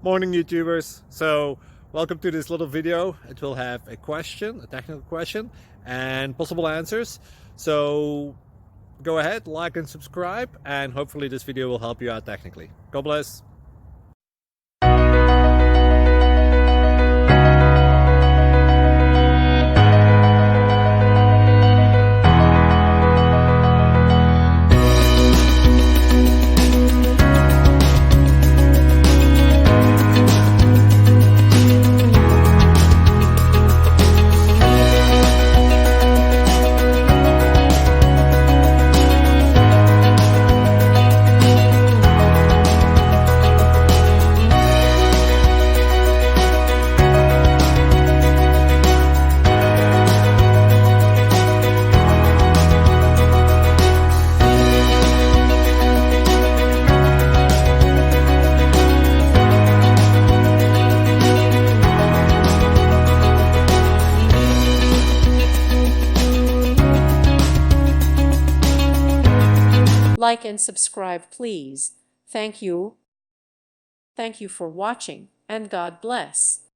Morning YouTubers. So welcome to this little video. It will have a question, a technical question, and possible answers. So go ahead, like and subscribe, and hopefully this video will help you out technically. God bless. Like and subscribe, please. Thank you. Thank you for watching, and God bless.